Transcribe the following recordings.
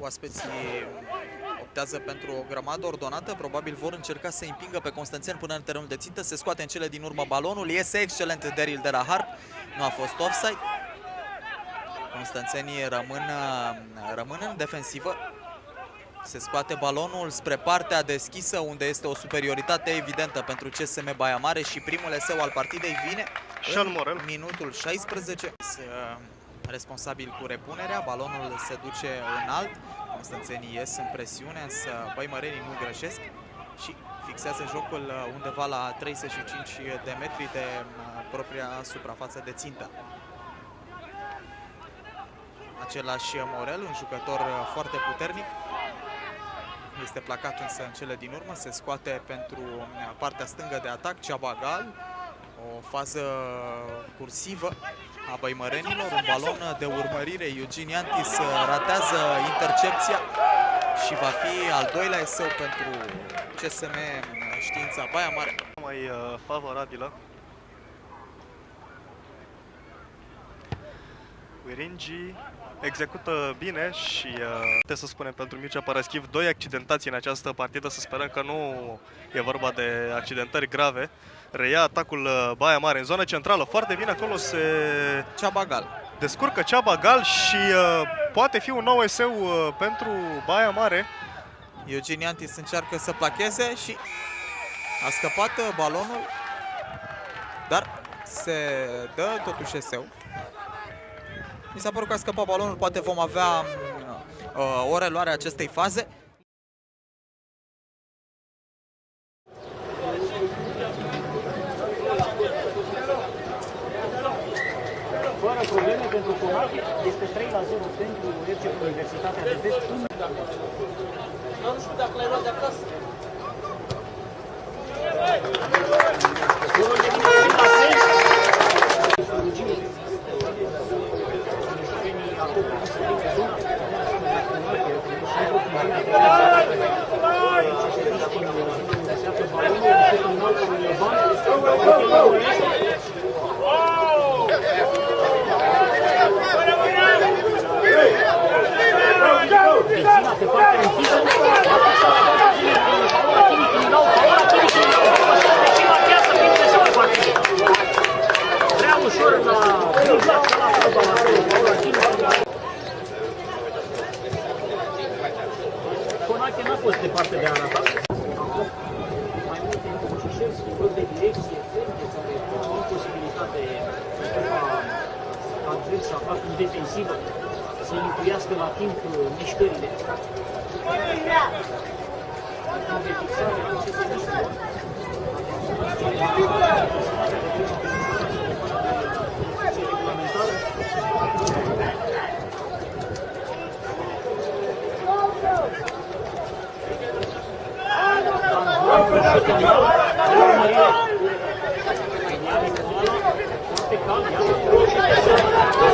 Oaspeții optează pentru o grămadă ordonată, probabil vor încerca să împingă pe Constanțeni până în terenul de țintă, se scoate în cele din urmă balonul, iese excelent Daryl de la Harp, nu a fost offside. Constanțenii rămân în defensivă, se scoate balonul spre partea deschisă unde este o superioritate evidentă pentru CSM Baia Mare și primul eseu al partidei vine în minutul 16. Responsabil cu repunerea, balonul se duce înalt, Constanțenii ies în presiune, însă băimărenii nu greșesc și fixează jocul undeva la 35 de metri de propria suprafață de țintă. Același Morel, un jucător foarte puternic, este placat însă în cele din urmă, se scoate pentru partea stângă de atac, Ceabagal, o fază cursivă a băimărenilor, un balon de urmărire, Eugene Iantis ratează intercepția și va fi al doilea eseu pentru CSM Știința Baia Mare. Mai favorabilă. Wiringi execută bine și putem să spunem pentru Mircea Paraschiv, 2 accidentații în această partidă, să sperăm că nu e vorba de accidentări grave. Reia atacul Baia Mare în zona centrală, foarte bine acolo se Ceabagal descurcă Ceabagal și poate fi un nou eseu pentru Baia Mare. Eugene Iantis încearcă să placheze și a scăpat balonul, dar se dă totuși eseu. Mi s-a părut că a scăpat balonul, poate vom avea o reluare a acestei faze. Fără probleme pentru Conache, este 3-0 pentru RC Universitatea de Vest. Nu știu dacă l-ai luat de acasă. Pe partea închisă, prea ușor la Conache n-a fost departe de a arata. Mai multe încrucișări, schimbări de direcție, efecte care au o posibilitate advers să facă în defensivă, să intuiască la timp mișcările. De fixare, ce se mișcă.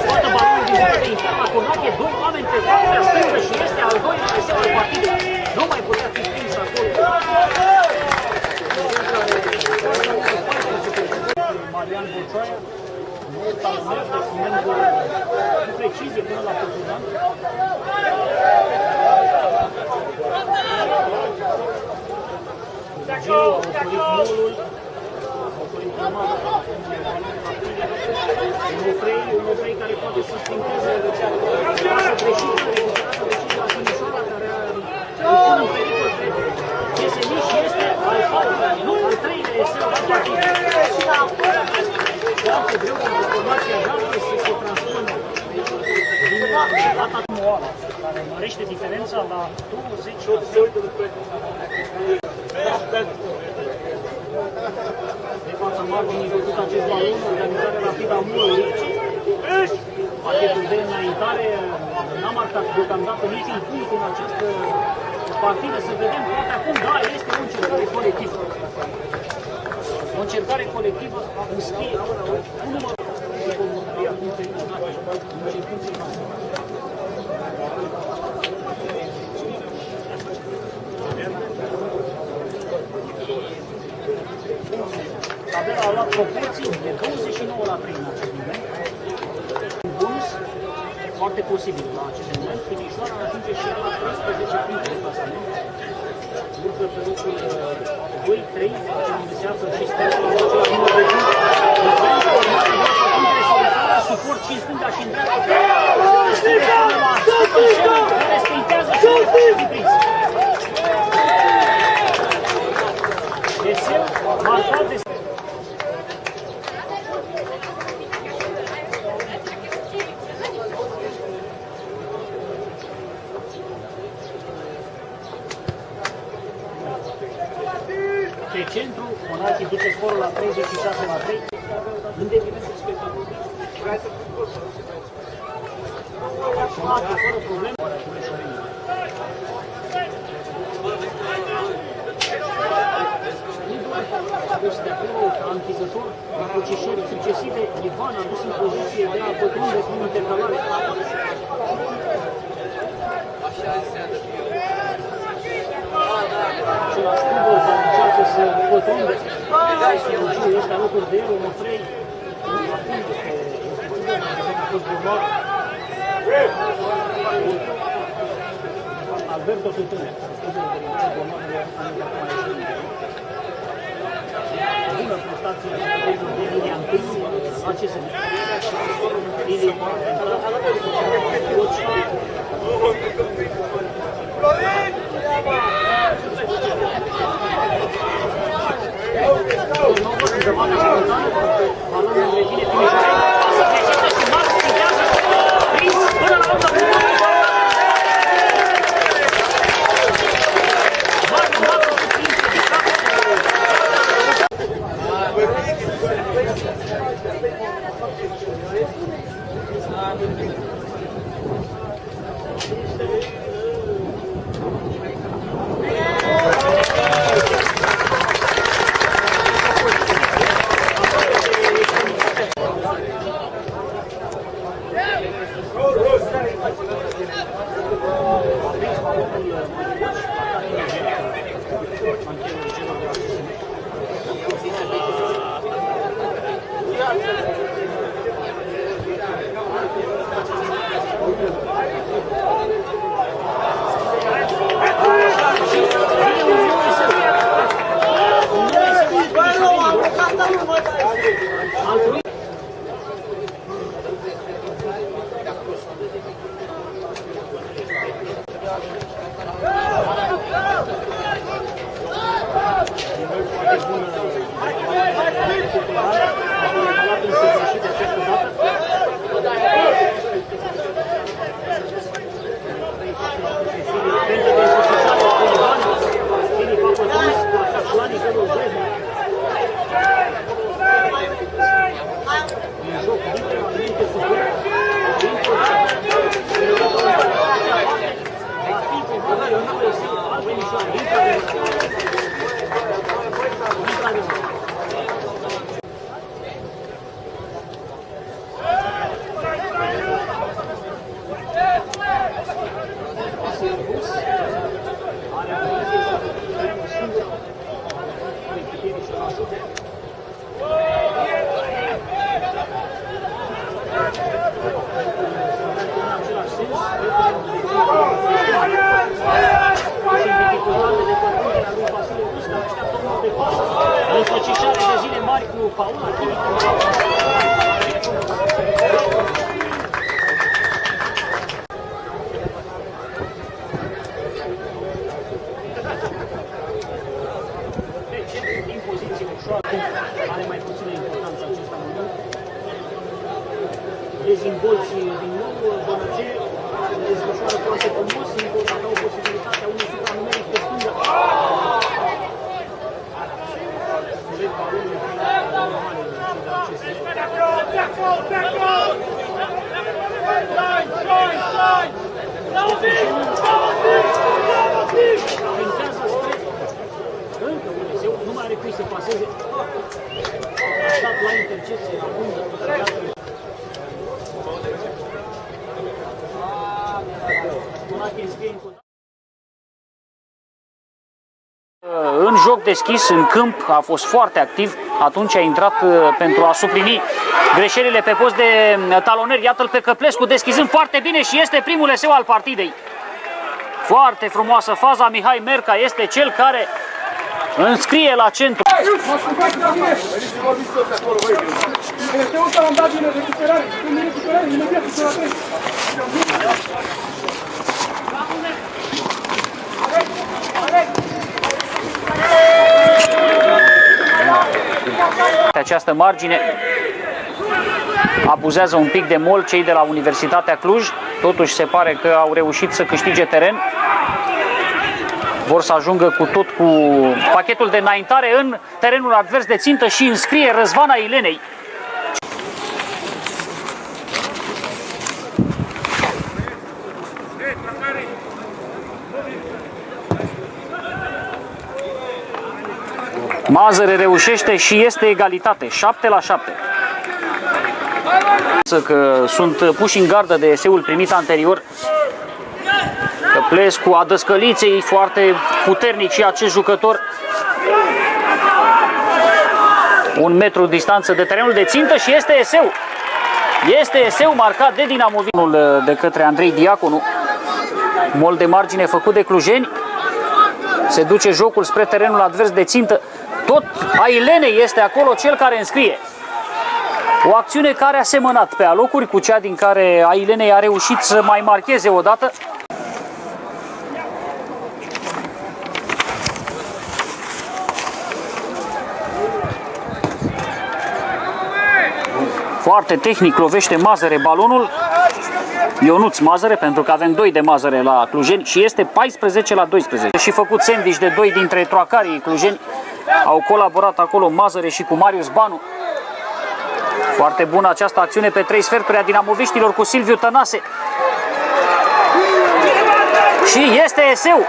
Scoată balonul din zona de intern la Conache, 2 oameni pe partea stângă și este al doilea eseu al partidei. Nu mai putea fi prins acolo. Marian Borcioaia, mult talent, definind cu precizie până la Portugal. Gio a oferit molul, a oferit rămada. Un Ofrei care poate să sprinteze lasă greșită, recuperată decizia la Timișoara, care îl pune în pericol pe CSM și este al treilea eseu al partidei. Foarte greu pentru formația Jalbe să se transpună din atacul Moala, care mărește diferența la 20. De fața marginii făcut acest balon, organizarea rapidă a Mulului. Pachetul de înaintare n-a marcat deocamdată niciun punct în această partidă. Să vedem, poate acum, da, este o încercare colectivă. O încercare colectivă înscrie un număr Tabela a luat proporții de 29 la 3 în acest moment. Bonus foarte posibil la acest moment. Timișoara ajunge și la 13 puncte de clasament. Urcă pe locul 2-3, unde se află și Steaua la același număr de puncte. Suport și în stânga și în dreapta. Deschide până la Stefan Șelin, care sprintează și nu poate fi prins. Deseu, marcat de... Pe centru, Monachi duce scorul la 36-3, în detrimentul spectatorului. Monachi fără probleme. Spus de acolo, ca închizător, la procesări succesive, Ivan a dus în poziție de a pătrunde prin intervalare. Același Cubăl care încearcă să pătrunde. Sfârșitul este alături de el, Onofrei, acum este Cubăl, a fost bombat. Alberto Tutune, care spune de eliminare bombatele anul acum a ieșit. Bună prestație la jucătorilor de linia întâi, la CSM. Ili, Coci, balonul revine Timișoara, pasă greșită și Max sprintează, prins până la urmă. Marco prins de Înfățișare de zile mari cu Paula Chimică. Deci, din poziție ușoară, are mai puțină importanță acesta moment. Dezimbolți din nou, Bănățe desfășoară foarte frumos, încă o dată au posibilitatea unui supranumeric pe stângă. Încă Dumnezeu, nu mai are cui să paseze. A stat la intercepție, la undă. În joc deschis în câmp, a fost foarte activ, atunci a intrat pentru a suplini greșelile pe post de talonier. Iată-l pe Căplescu deschizând foarte bine și este primul eseu al partidei. Foarte frumoasă faza, Mihai Merca este cel care înscrie la centru. Pe această margine abuzează un pic de mol cei de la Universitatea Cluj, totuși se pare că au reușit să câștige teren. Vor să ajungă cu tot cu pachetul de înaintare în terenul advers de țintă și înscrie Răzvan Ailenei. Mazăre reușește și este egalitate, 7-7. Că sunt puși în gardă de eseul primit anterior. Căplescu, a Dăscăliței, foarte puternic și acest jucător. 1 metru distanță de terenul de țintă și este eseu. Este eseu marcat de Dinamovinul de către Andrei Diaconu. Mol de margine făcut de clujeni. Se duce jocul spre terenul advers de țintă. Tot Ailenei este acolo cel care înscrie. O acțiune care a semănat pe alocuri cu cea din care Ailenei a reușit să mai marcheze odată. Foarte tehnic lovește Mazăre balonul. Ionuț Mazăre, pentru că avem 2 de Mazăre la clujeni și este 14-12. Și făcut sandwich de 2 dintre troacarii clujeni. Au colaborat acolo Mazăre și cu Marius Banu. Foarte bună această acțiune pe 3 sferturi a dinamoviștilor cu Silviu Tănase. Și este eseu.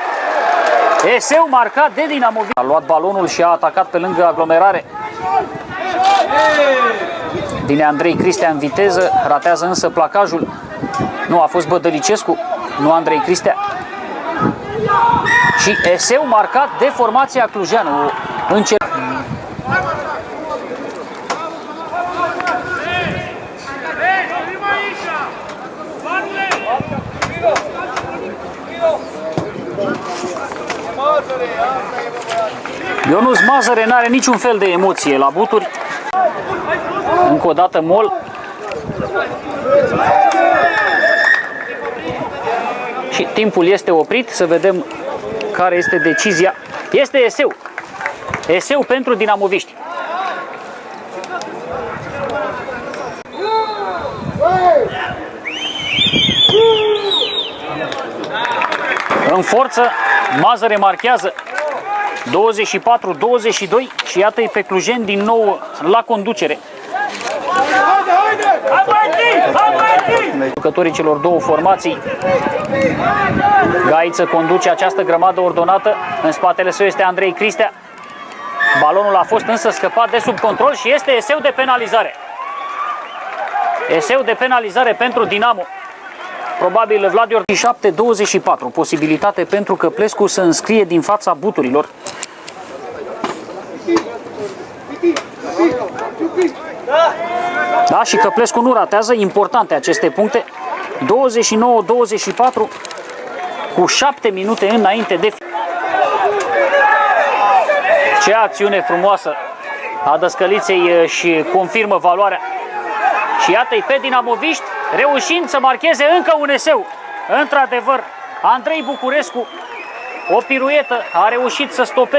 Eseu marcat de Dinamoviști. A luat balonul și a atacat pe lângă aglomerare. Vine Andrei Cristea în viteză, ratează însă placajul. Nu, a fost Bădălicescu, nu Andrei Cristea. Și eseu marcat de formația clujeană. Ionuț Mazăre n-are niciun fel de emoție la buturi. Încă o dată mol. Și timpul este oprit, să vedem care este decizia. Este eseu. Eseu pentru dinamoviști. În forță, Mazăre marchează 24-22 și iată-i pe clujeni din nou la conducere. Jucătorii celor două formații. Gaiță conduce această grămadă ordonată. În spatele său este Andrei Cristea. Balonul a fost însă scăpat de sub control și este eseu de penalizare. Eseu de penalizare pentru Dinamo. Probabil Vladior. 7-24. Posibilitate pentru Căplescu să înscrie din fața buturilor. Da, și Căplescu nu ratează. Importante aceste puncte. 29-24 cu 7 minute înainte de... Ce acțiune frumoasă a Dăscăliței și confirmă valoarea. Și iată-i pe dinamoviști reușind să marcheze încă un eseu. Într-adevăr, Andrei Bucurescu, o piruetă, a reușit să stopeze.